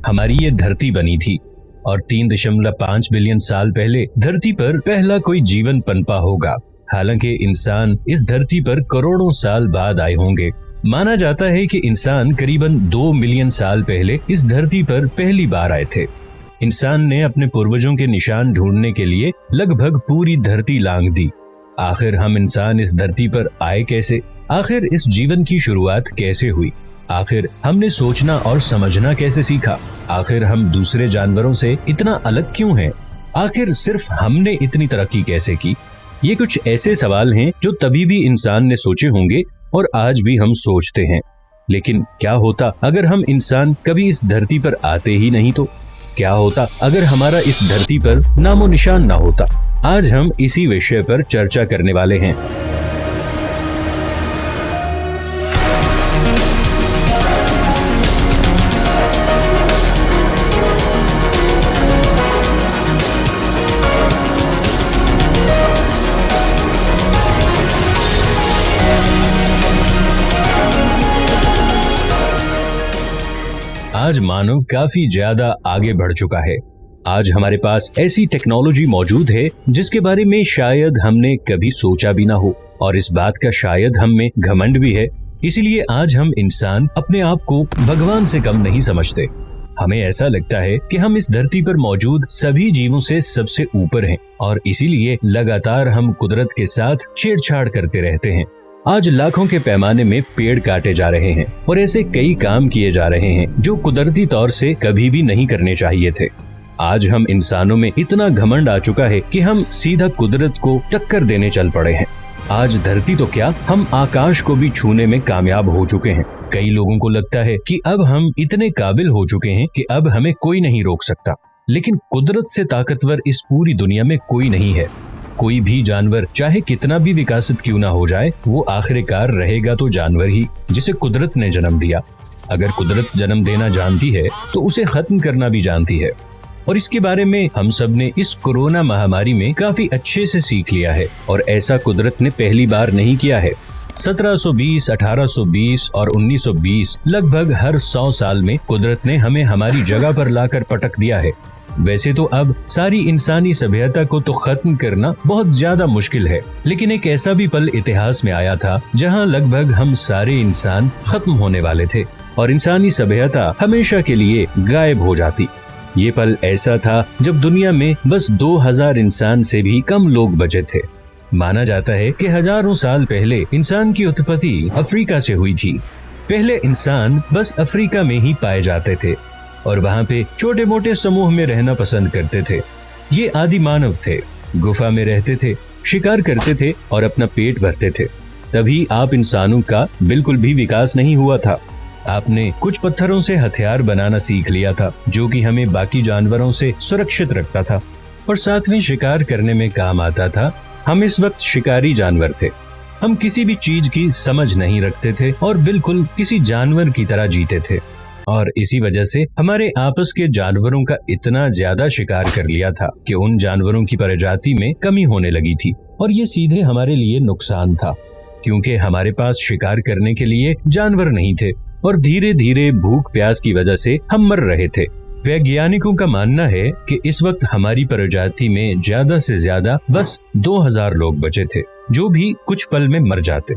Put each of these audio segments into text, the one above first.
हमारी ये धरती बनी थी और 3.5 बिलियन साल पहले धरती पर पहला कोई जीवन पनपा होगा। हालांकि इंसान इस धरती पर करोड़ों साल बाद आए होंगे। माना जाता है कि इंसान करीबन 2 मिलियन साल पहले इस धरती पर पहली बार आए थे। इंसान ने अपने पूर्वजों के निशान ढूंढने के लिए लगभग पूरी धरती लांघ दी। आखिर हम इंसान इस धरती पर आए कैसे? आखिर इस जीवन की शुरुआत कैसे हुई? आखिर हमने सोचना और समझना कैसे सीखा? आखिर हम दूसरे जानवरों से इतना अलग क्यों हैं? आखिर सिर्फ हमने इतनी तरक्की कैसे की? ये कुछ ऐसे सवाल हैं जो तभी भी इंसान ने सोचे होंगे और आज भी हम सोचते हैं। लेकिन क्या होता अगर हम इंसान कभी इस धरती पर आते ही नहीं तो? क्या होता अगर हमारा इस धरती पर नामो निशान ना होता? आज हम इसी विषय पर चर्चा करने वाले हैं। आज मानव काफी ज्यादा आगे बढ़ चुका है। आज हमारे पास ऐसी टेक्नोलॉजी मौजूद है जिसके बारे में शायद हमने कभी सोचा भी ना हो, और इस बात का शायद हम में घमंड भी है। इसीलिए आज हम इंसान अपने आप को भगवान से कम नहीं समझते। हमें ऐसा लगता है कि हम इस धरती पर मौजूद सभी जीवों से सबसे ऊपर हैं, और इसीलिए लगातार हम कुदरत के साथ छेड़छाड़ करते रहते हैं। आज लाखों के पैमाने में पेड़ काटे जा रहे हैं और ऐसे कई काम किए जा रहे हैं जो कुदरती तौर से कभी भी नहीं करने चाहिए थे। आज हम इंसानों में इतना घमंड आ चुका है कि हम सीधा कुदरत को टक्कर देने चल पड़े हैं। आज धरती तो क्या, हम आकाश को भी छूने में कामयाब हो चुके हैं। कई लोगों को लगता है कि अब हम इतने काबिल हो चुके हैं कि अब हमें कोई नहीं रोक सकता। लेकिन कुदरत से ताकतवर इस पूरी दुनिया में कोई नहीं है। कोई भी जानवर चाहे कितना भी विकसित क्यों ना हो जाए, वो आखिरकार रहेगा तो जानवर ही, जिसे कुदरत ने जन्म दिया। अगर कुदरत जन्म देना जानती है तो उसे खत्म करना भी जानती है। और इसके बारे में हम सब ने इस कोरोना महामारी में काफी अच्छे से सीख लिया है, और ऐसा कुदरत ने पहली बार नहीं किया है। 1720, 1820 और 1920 लगभग हर 100 साल में कुदरत ने हमें हमारी जगह पर लाकर पटक दिया है। वैसे तो अब सारी इंसानी सभ्यता को तो खत्म करना बहुत ज्यादा मुश्किल है, लेकिन एक ऐसा भी पल इतिहास में आया था जहां लगभग हम सारे इंसान खत्म होने वाले थे और इंसानी सभ्यता हमेशा के लिए गायब हो जाती। ये पल ऐसा था जब दुनिया में बस 2000 इंसान से भी कम लोग बचे थे। माना जाता है कि हजारों साल पहले इंसान की उत्पत्ति अफ्रीका से हुई थी। पहले इंसान बस अफ्रीका में ही पाए जाते थे और वहाँ पे छोटे मोटे समूह में रहना पसंद करते थे। ये आदि मानव थे, गुफा में रहते थे, शिकार करते थे और अपना पेट भरते थे। तभी आप इंसानों का बिल्कुल भी विकास नहीं हुआ था। आपने कुछ पत्थरों से हथियार बनाना सीख लिया था, जो कि हमें बाकी जानवरों से सुरक्षित रखता था और साथ में शिकार करने में काम आता था। हम इस वक्त शिकारी जानवर थे। हम किसी भी चीज की समझ नहीं रखते थे और बिल्कुल किसी जानवर की तरह जीते थे, और इसी वजह से हमारे आपस के जानवरों का इतना ज्यादा शिकार कर लिया था कि उन जानवरों की प्रजाति में कमी होने लगी थी। और ये सीधे हमारे लिए नुकसान था, क्योंकि हमारे पास शिकार करने के लिए जानवर नहीं थे और धीरे धीरे भूख प्यास की वजह से हम मर रहे थे। वैज्ञानिकों का मानना है कि इस वक्त हमारी प्रजाति में ज्यादा से ज्यादा बस 2000 लोग बचे थे, जो भी कुछ पल में मर जाते।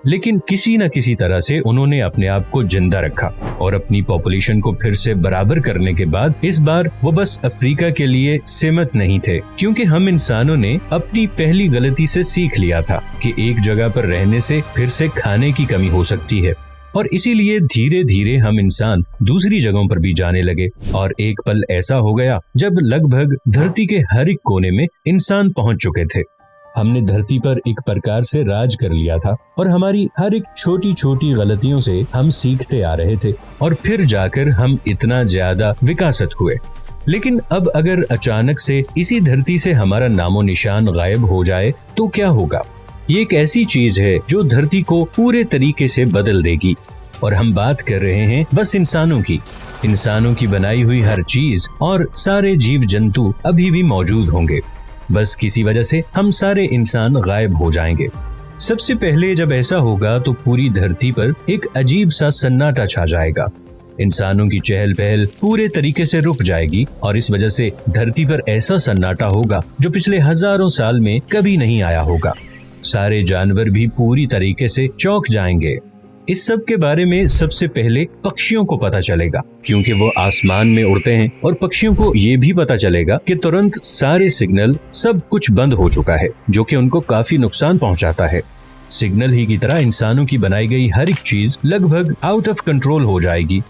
लेकिन किसी न किसी तरह से उन्होंने अपने आप को जिंदा रखा और अपनी पॉपुलेशन को फिर से बराबर करने के बाद इस बार वो बस अफ्रीका के लिए सीमित नहीं थे, क्योंकि हम इंसानों ने अपनी पहली गलती से सीख लिया था कि एक जगह पर रहने से फिर से खाने की कमी हो सकती है, और इसीलिए धीरे धीरे हम इंसान दूसरी जगहों पर भी जाने लगे। और एक पल ऐसा हो गया जब लगभग धरती के हर एक कोने में इंसान पहुंच चुके थे। हमने धरती पर एक प्रकार से राज कर लिया था और हमारी हर एक छोटी छोटी गलतियों से हम सीखते आ रहे थे और फिर जाकर हम इतना ज्यादा विकसित हुए। लेकिन अब अगर अचानक से इसी धरती से हमारा नामो निशान गायब हो जाए तो क्या होगा? ये एक ऐसी चीज है जो धरती को पूरे तरीके से बदल देगी। और हम बात कर रहे हैं बस इंसानों की बनाई हुई हर चीज और सारे जीव जंतु अभी भी मौजूद होंगे। बस किसी वजह से हम सारे इंसान गायब हो जाएंगे। सबसे पहले जब ऐसा होगा तो पूरी धरती पर एक अजीब सा सन्नाटा छा जाएगा। इंसानों की चहल पहल पूरे तरीके से रुक जाएगी और इस वजह से धरती पर ऐसा सन्नाटा होगा जो पिछले हजारों साल में कभी नहीं आया होगा। सारे जानवर भी पूरी तरीके से चौंक जाएंगे। इस सब के बारे में सबसे पहले पक्षियों को पता चलेगा, क्योंकि वो आसमान में उड़ते हैं और पक्षियों को ये भी पता चलेगा कि तुरंत सारे सिग्नल सब कुछ बंद हो चुका है, जो कि उनको काफी नुकसान पहुंचाता है। सिग्नल ही की तरह इंसानों की बनाई गई हर एक चीज लगभग आउट ऑफ कंट्रोल हो जाएगी।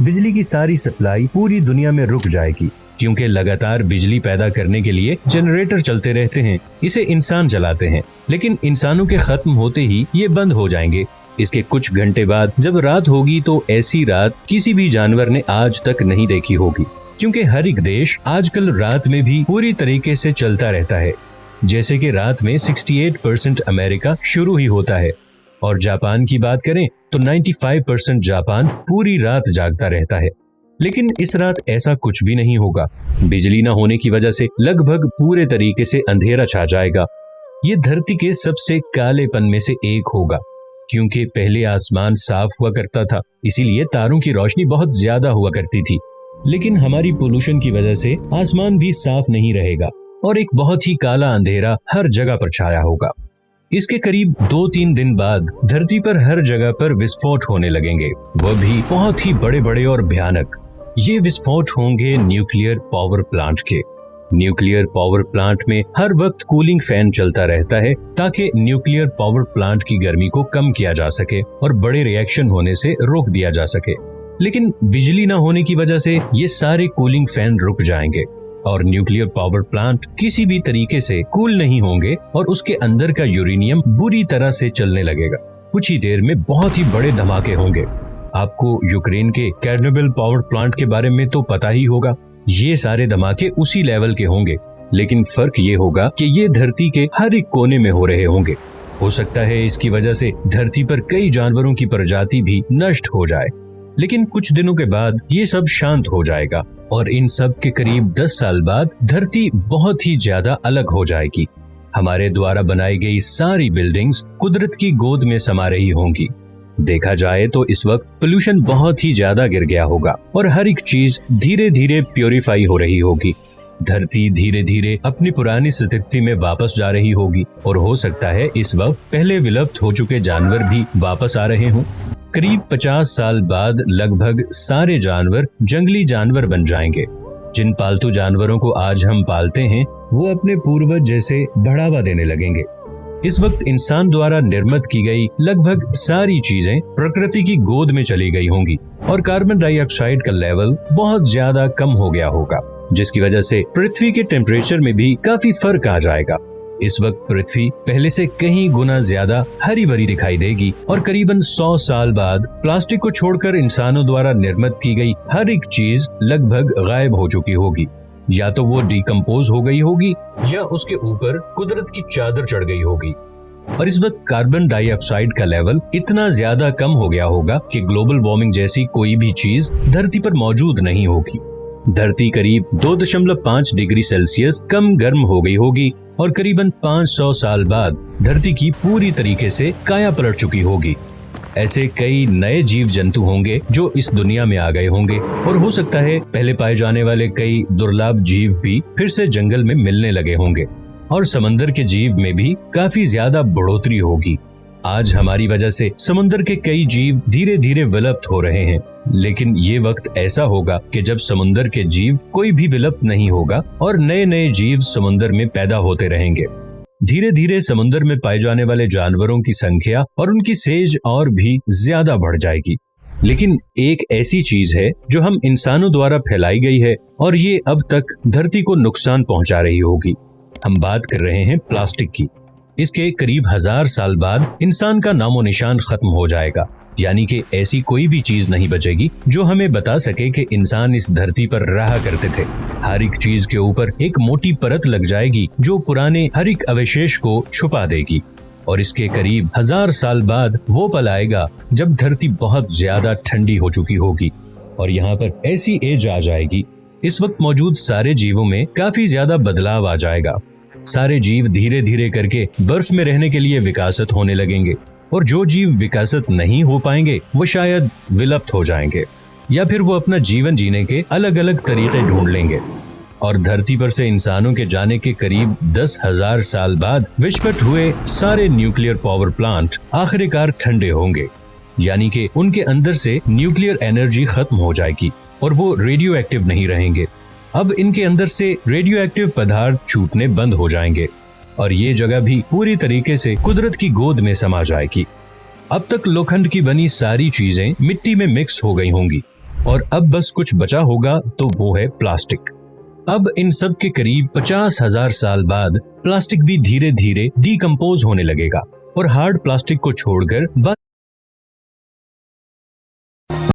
बिजली की सारी सप्लाई पूरी दुनिया में रुक जाएगी, क्योंकि लगातार बिजली पैदा करने के लिए जनरेटर चलते रहते हैं। इसे इंसान चलाते हैं, लेकिन इंसानों के खत्म होते ही ये बंद हो जाएंगे। इसके कुछ घंटे बाद जब रात होगी तो ऐसी रात किसी भी जानवर ने आज तक नहीं देखी होगी, क्योंकि हर एक देश आजकल रात में भी पूरी तरीके से चलता रहता है। जैसे कि रात में 68% अमेरिका शुरू ही होता है, और जापान की बात करें तो 95% जापान पूरी रात जागता रहता है। लेकिन इस रात ऐसा कुछ भी नहीं होगा। बिजली न होने की वजह से लगभग पूरे तरीके से अंधेरा छा जाएगा। ये धरती के सबसे कालेपन में से एक होगा, क्योंकि पहले आसमान साफ हुआ करता था, इसीलिए तारों की रोशनी बहुत ज्यादा हुआ करती थी। लेकिन हमारी पोल्यूशन की वजह से आसमान भी साफ नहीं रहेगा और एक बहुत ही काला अंधेरा हर जगह पर छाया होगा। इसके करीब 2-3 दिन बाद धरती पर हर जगह पर विस्फोट होने लगेंगे, वह भी बहुत ही बड़े बड़े और भयानक। ये विस्फोट होंगे न्यूक्लियर पावर प्लांट के। न्यूक्लियर पावर प्लांट में हर वक्त कूलिंग फैन चलता रहता है, ताकि न्यूक्लियर पावर प्लांट की गर्मी को कम किया जा सके और बड़े रिएक्शन होने से रोक दिया जा सके। लेकिन बिजली न होने की वजह से ये सारे कूलिंग फैन रुक जाएंगे और न्यूक्लियर पावर प्लांट किसी भी तरीके से कूल नहीं होंगे और उसके अंदर का यूरेनियम बुरी तरह से चलने लगेगा। कुछ ही देर में बहुत ही बड़े धमाके होंगे। आपको यूक्रेन के चेर्नोबिल पावर प्लांट के बारे में तो पता ही होगा। ये सारे धमाके उसी लेवल के होंगे, लेकिन फर्क ये होगा कि ये धरती के हर एक कोने में हो रहे होंगे। हो सकता है इसकी वजह से धरती पर कई जानवरों की प्रजाति भी नष्ट हो जाए, लेकिन कुछ दिनों के बाद ये सब शांत हो जाएगा और इन सब के करीब 10 साल बाद धरती बहुत ही ज्यादा अलग हो जाएगी। हमारे द्वारा बनाई गई सारी बिल्डिंग्स कुदरत की गोद में समा रही होंगी। देखा जाए तो इस वक्त पोल्यूशन बहुत ही ज्यादा गिर गया होगा और हर एक चीज धीरे धीरे प्योरीफाई हो रही होगी। धरती धीरे धीरे अपनी पुरानी स्थिति में वापस जा रही होगी और हो सकता है इस वक्त पहले विलुप्त हो चुके जानवर भी वापस आ रहे हों। करीब 50 साल बाद लगभग सारे जानवर जंगली जानवर बन जाएंगे। जिन पालतू जानवरों को आज हम पालते हैं वो अपने पूर्वज जैसे बढ़ावा देने लगेंगे। इस वक्त इंसान द्वारा निर्मित की गई लगभग सारी चीजें प्रकृति की गोद में चली गई होंगी और कार्बन डाइऑक्साइड का लेवल बहुत ज्यादा कम हो गया होगा, जिसकी वजह से पृथ्वी के टेम्परेचर में भी काफी फर्क आ जाएगा। इस वक्त पृथ्वी पहले से कहीं गुना ज्यादा हरी भरी दिखाई देगी और करीबन 100 साल बाद प्लास्टिक को छोड़कर इंसानों द्वारा निर्मित की गई हर एक चीज लगभग गायब हो चुकी होगी। या तो वो डिकम्पोज हो गई होगी या उसके ऊपर कुदरत की चादर चढ़ गई होगी। और इस वक्त कार्बन डाइऑक्साइड का लेवल इतना ज्यादा कम हो गया होगा कि ग्लोबल वार्मिंग जैसी कोई भी चीज धरती पर मौजूद नहीं होगी। धरती करीब 2.5 डिग्री सेल्सियस कम गर्म हो गई होगी और करीबन 500 साल बाद धरती की पूरी तरीके से काया पलट चुकी होगी। ऐसे कई नए जीव जंतु होंगे जो इस दुनिया में आ गए होंगे और हो सकता है पहले पाए जाने वाले कई दुर्लभ जीव भी फिर से जंगल में मिलने लगे होंगे और समंदर के जीव में भी काफी ज्यादा बढ़ोतरी होगी। आज हमारी वजह से समुद्र के कई जीव धीरे धीरे विलुप्त हो रहे हैं, लेकिन ये वक्त ऐसा होगा कि जब समुद्र के जीव कोई भी विलुप्त नहीं होगा और नए नए जीव समुद्र में पैदा होते रहेंगे। धीरे धीरे समुद्र में पाए जाने वाले जानवरों की संख्या और उनकी सेज और भी ज्यादा बढ़ जाएगी। लेकिन एक ऐसी चीज है जो हम इंसानों द्वारा फैलाई गई है और ये अब तक धरती को नुकसान पहुंचा रही होगी। हम बात कर रहे हैं प्लास्टिक की। इसके करीब 1000 साल बाद इंसान का नामो निशान खत्म हो जाएगा, यानी कि ऐसी कोई भी चीज नहीं बचेगी जो हमें बता सके कि इंसान इस धरती पर रहा करते थे। हर एक चीज के ऊपर एक मोटी परत लग जाएगी जो पुराने हर एक अवशेष को छुपा देगी और इसके करीब 1000 साल बाद वो पल आएगा जब धरती बहुत ज्यादा ठंडी हो चुकी होगी और यहाँ पर ऐसी एज आ जाएगी। इस वक्त मौजूद सारे जीवों में काफी ज्यादा बदलाव आ जाएगा। सारे जीव धीरे धीरे करके बर्फ में रहने के लिए विकसित होने लगेंगे और जो जीव विकसित नहीं हो पाएंगे वो शायद विलुप्त हो जाएंगे। या फिर वो अपना जीवन जीने के अलग अलग तरीके ढूंढ लेंगे। और धरती पर से इंसानों के जाने के करीब 10,000 साल बाद विस्फोट हुए सारे न्यूक्लियर पावर प्लांट आखिरकार ठंडे होंगे, यानी कि उनके अंदर से न्यूक्लियर एनर्जी खत्म हो जाएगी और वो रेडियो एक्टिव नहीं रहेंगे। अब इनके अंदर से रेडियो एक्टिव पदार्थ छूटने बंद हो जाएंगे और ये जगह भी पूरी तरीके से कुदरत की गोद में समा जाएगी। अब तक लोखंड की बनी सारी चीजें मिट्टी में मिक्स हो गई होंगी और अब बस कुछ बचा होगा तो वो है प्लास्टिक। अब इन सब के करीब 50,000 साल बाद प्लास्टिक भी धीरे धीरे डीकम्पोज होने लगेगा और हार्ड प्लास्टिक को छोड़कर